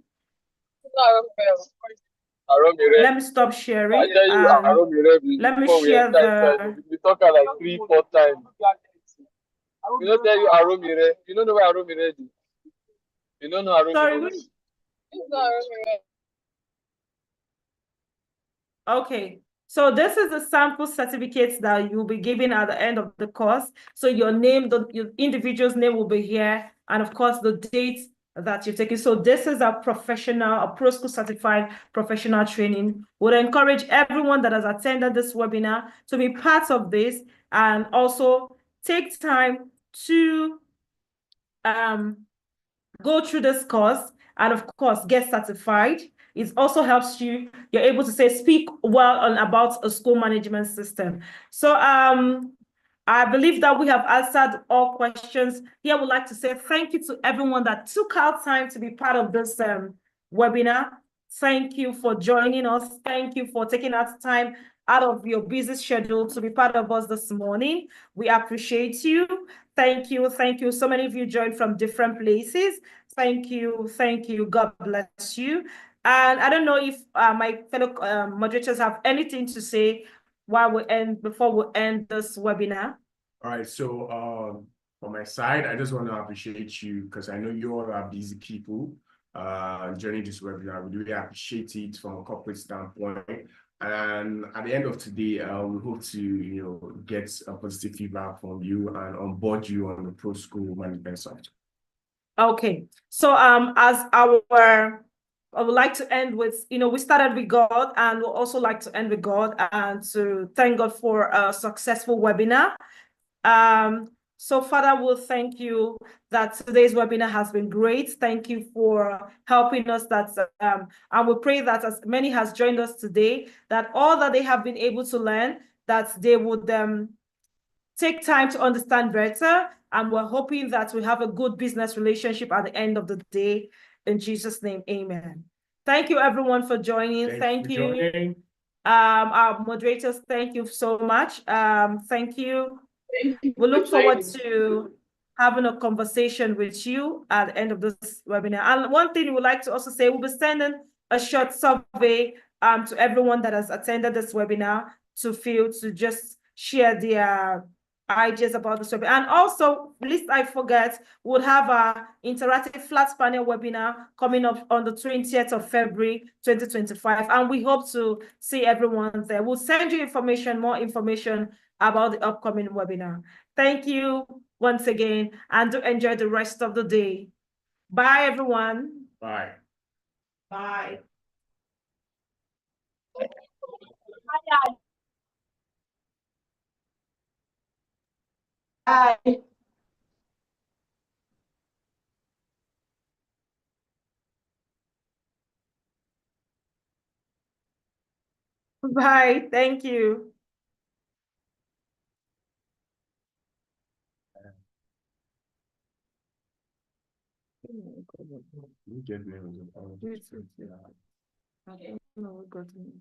Let me stop sharing. I tell you, let me share we talk like 3-4 times. We don't tell you Aromire. You don't know where Aromire is. You don't know Aromire. Sorry. It's not Aromire. Okay. So this is the sample certificates that you'll be given at the end of the course. So your name, your individual's name will be here. And of course, the date that you've taken. So this is a Proskool certified professional training. Would encourage everyone that has attended this webinar to be part of this and also take time to go through this course and of course get certified. It also helps you're able to speak well about a school management system. So I believe that we have answered all questions. Here I would like to say thank you to everyone that took out time to be part of this webinar. Thank you for joining us. Thank you for taking out time out of your busy schedule to be part of us this morning. We appreciate you. Thank you. Thank you. So many of you joined from different places. Thank you. Thank you. God bless you. And I don't know if my fellow moderators have anything to say before we end this webinar. All right, so on my side, I just want to appreciate you because I know you all are busy people joining this webinar. We really appreciate it from a corporate standpoint. And at the end of today, we hope to get a positive feedback from you and onboard you on the Proskool management software. Okay, so I would like to end with, we started with God and we'll also like to end with God and to thank God for a successful webinar. So Father, we'll thank you that today's webinar has been great. Thank you for helping us and we pray that as many has joined us today, that all that they have been able to learn, that they would take time to understand better. And we're hoping that we have a good business relationship at the end of the day. In Jesus' name, amen. Thank you everyone for joining. Thank you. Our moderators, thank you so much. Thank you. We look forward to having a conversation with you at the end of this webinar. And one thing we'd like to also say, we'll be sending a short survey to everyone that has attended this webinar to just share their ideas about the survey. And also, lest I forget, we'll have our interactive flat panel webinar coming up on the 20th of February, 2025. And we hope to see everyone there. We'll send you more information about the upcoming webinar. Thank you once again, and do enjoy the rest of the day. Bye, everyone. Bye. Bye. Bye. Bye. Thank you. You get me. Okay. No, go to me.